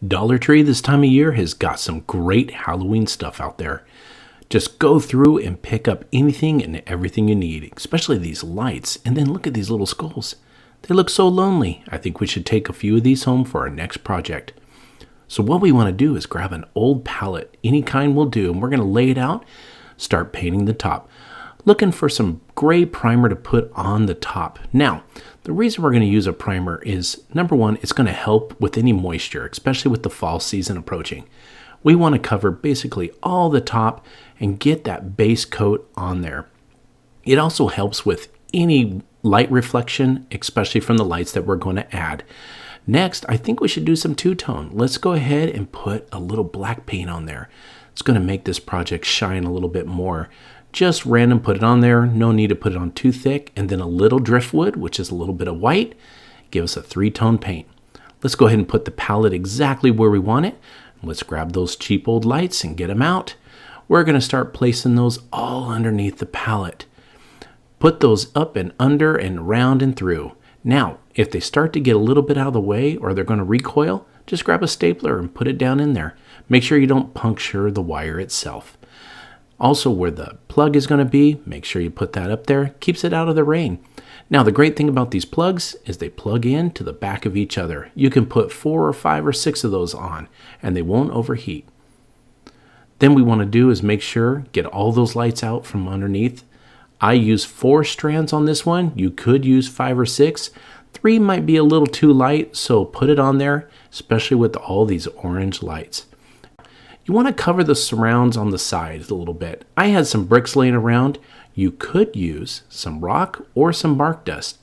Dollar Tree this time of year has got some great Halloween stuff out there. Just go through and pick up anything and everything you need, especially these lights. And then look at these little skulls. They look so lonely. I think we should take a few of these home for our next project. So what we want to do is grab an old pallet, any kind will do, and we're going to lay it out, start painting the top. Looking for some gray primer to put on the top. Now, the reason we're going to use a primer is, number one, it's going to help with any moisture, especially with the fall season approaching. We want to cover basically all the top and get that base coat on there. It also helps with any light reflection, especially from the lights that we're going to add. Next, I think we should do some two-tone. Let's go ahead and put a little black paint on there. It's going to make this project shine a little bit more. Just random, put it on there. No need to put it on too thick. And then a little driftwood, which is a little bit of white. Give us a three-tone paint. Let's go ahead and put the palette exactly where we want it. Let's grab those cheap old lights and get them out. We're going to start placing those all underneath the palette. Put those up and under and around and through. Now, if they start to get a little bit out of the way or they're going to recoil, just grab a stapler and put it down in there. Make sure you don't puncture the wire itself. Also, where the plug is going to be, make sure you put that up there. Keeps it out of the rain. Now, the great thing about these plugs is they plug in to the back of each other. You can put 4 or 5 or 6 of those on, and they won't overheat. Then we want to do is make sure, get all those lights out from underneath. I use 4 strands on this one. You could use 5 or 6. 3 might be a little too light, so put it on there, especially with all these orange lights. You want to cover the surrounds on the sides a little bit. I had some bricks laying around. You could use some rock or some bark dust.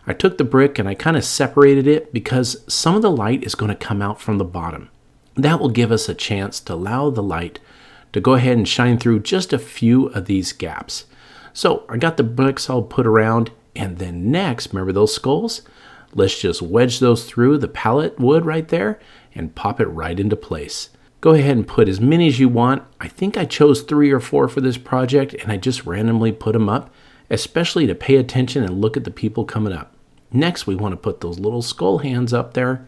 I took the brick and I kind of separated it because some of the light is going to come out from the bottom. That will give us a chance to allow the light to go ahead and shine through just a few of these gaps. So I got the bricks all put around, and then next, remember those skulls? Let's just wedge those through the pallet wood right there and pop it right into place. Go ahead and put as many as you want. I think I chose 3 or 4 for this project, and I just randomly put them up, especially to pay attention and look at the people coming up. Next, we want to put those little skull hands up there.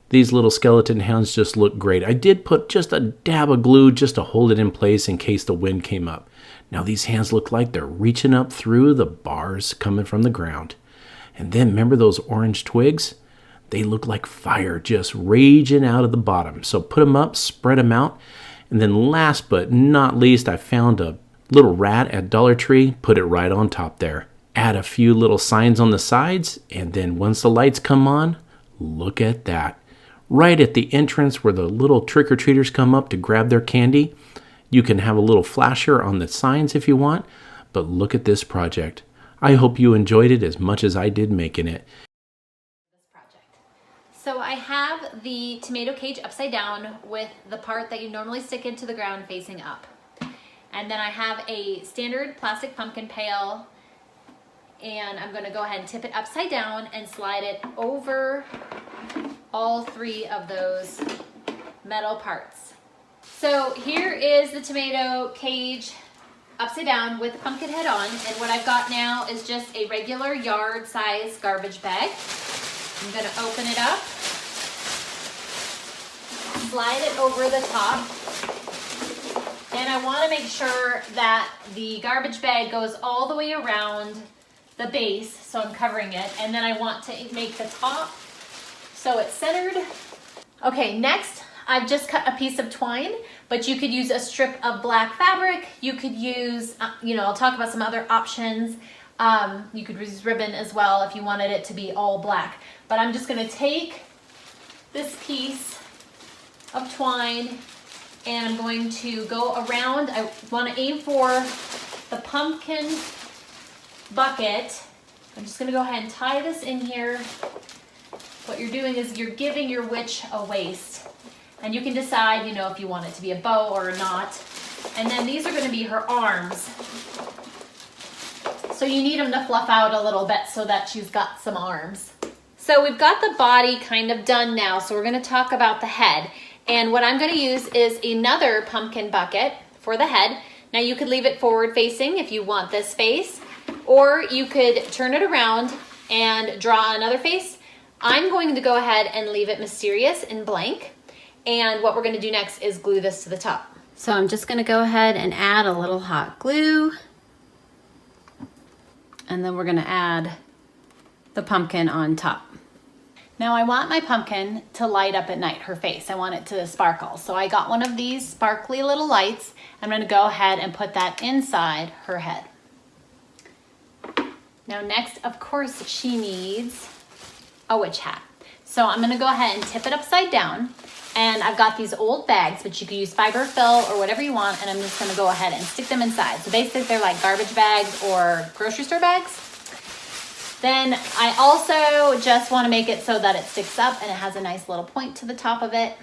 These little skeleton hands just look great. I did put just a dab of glue just to hold it in place in case the wind came up. Now these hands look like they're reaching up through the bars coming from the ground. And then remember those orange twigs? They look like fire just raging out of the bottom. So put them up, spread them out. And then last but not least, I found a little rat at Dollar Tree. Put it right on top there. Add a few little signs on the sides. And then once the lights come on, look at that. Right at the entrance where the little trick-or-treaters come up to grab their candy. You can have a little flasher on the signs if you want. But look at this project. I hope you enjoyed it as much as I did making it. So I have the tomato cage upside down with the part that you normally stick into the ground facing up. And then I have a standard plastic pumpkin pail, and I'm gonna go ahead and tip it upside down and slide it over all 3 of those metal parts. So here is the tomato cage upside down with the pumpkin head on, and what I've got now is just a regular yard size garbage bag. I'm going to open it up, slide it over the top, and I want to make sure that the garbage bag goes all the way around the base, so I'm covering it, and then I want to make the top so it's centered. Okay, next I've just cut a piece of twine, but you could use a strip of black fabric. You could use, I'll talk about some other options. You could use ribbon as well if you wanted it to be all black. But I'm just gonna take this piece of twine and I'm going to go around. I wanna aim for the pumpkin bucket. I'm just gonna go ahead and tie this in here. What you're doing is you're giving your witch a waist. And you can decide, if you want it to be a bow or not. And then these are gonna be her arms. So you need them to fluff out a little bit so that she's got some arms. So we've got the body kind of done now, so we're gonna talk about the head. And what I'm gonna use is another pumpkin bucket for the head. Now you could leave it forward facing if you want this face, or you could turn it around and draw another face. I'm going to go ahead and leave it mysterious and blank. And what we're gonna do next is glue this to the top. So I'm just gonna go ahead and add a little hot glue. And then we're gonna add the pumpkin on top. Now I want my pumpkin to light up at night, her face. I want it to sparkle. So I got one of these sparkly little lights. I'm gonna go ahead and put that inside her head. Now next, of course, she needs a witch hat. So I'm gonna go ahead and tip it upside down. And I've got these old bags, but you can use fiber fill or whatever you want, and I'm just gonna go ahead and stick them inside. So basically they're like garbage bags or grocery store bags. Then I also just wanna make it so that it sticks up and it has a nice little point to the top of it.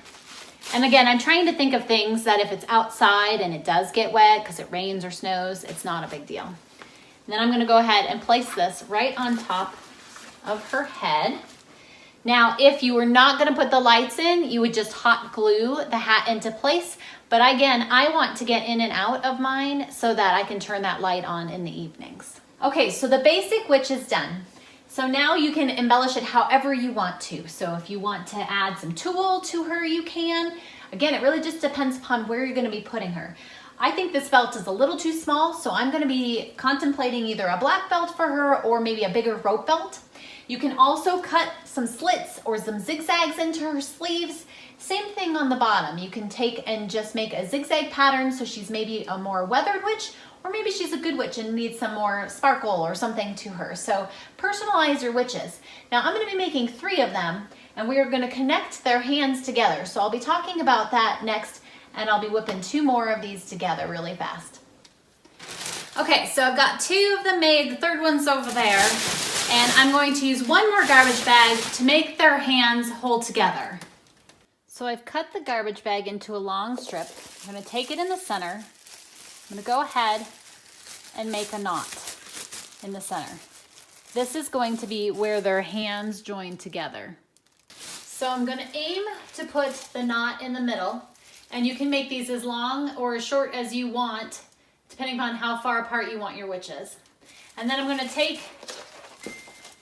And again, I'm trying to think of things that if it's outside and it does get wet because it rains or snows, it's not a big deal. And then I'm gonna go ahead and place this right on top of her head. Now, if you were not gonna put the lights in, you would just hot glue the hat into place. But again, I want to get in and out of mine so that I can turn that light on in the evenings. Okay, so the basic witch is done. So now you can embellish it however you want to. So if you want to add some tulle to her, you can. Again, it really just depends upon where you're gonna be putting her. I think this belt is a little too small, so I'm gonna be contemplating either a black belt for her or maybe a bigger rope belt. You can also cut some slits or some zigzags into her sleeves. Same thing on the bottom. You can take and just make a zigzag pattern so she's maybe a more weathered witch, or maybe she's a good witch and needs some more sparkle or something to her. So personalize your witches. Now I'm gonna be making 3 of them, and we are gonna connect their hands together. So I'll be talking about that next, and I'll be whipping 2 more of these together really fast. Okay, so I've got 2 of them made, the 3rd one's over there, and I'm going to use 1 more garbage bag to make their hands hold together. So I've cut the garbage bag into a long strip. I'm gonna take it in the center. I'm gonna go ahead and make a knot in the center. This is going to be where their hands join together. So I'm gonna aim to put the knot in the middle, and you can make these as long or as short as you want, depending upon how far apart you want your witches. And then I'm gonna take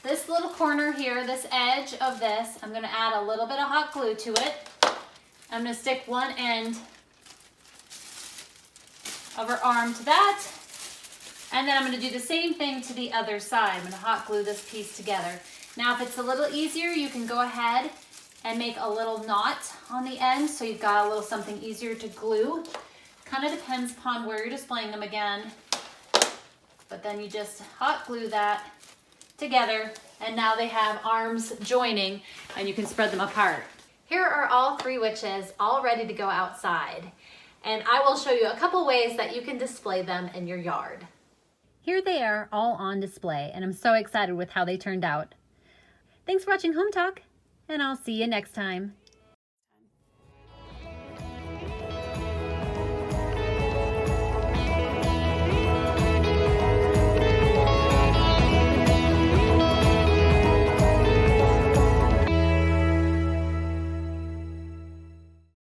this little corner here, this edge of this, I'm gonna add a little bit of hot glue to it. I'm gonna stick one end of her arm to that, and then I'm gonna do the same thing to the other side. I'm gonna hot glue this piece together. Now, if it's a little easier, you can go ahead and make a little knot on the end, so you've got a little something easier to glue. Kind of depends upon where you're displaying them again, but then you just hot glue that together, and now they have arms joining, and you can spread them apart. Here are all 3 witches all ready to go outside, and I will show you a couple ways that you can display them in your yard. Here they are all on display, and I'm so excited with how they turned out. Thanks for watching Home Talk, and I'll see you next time.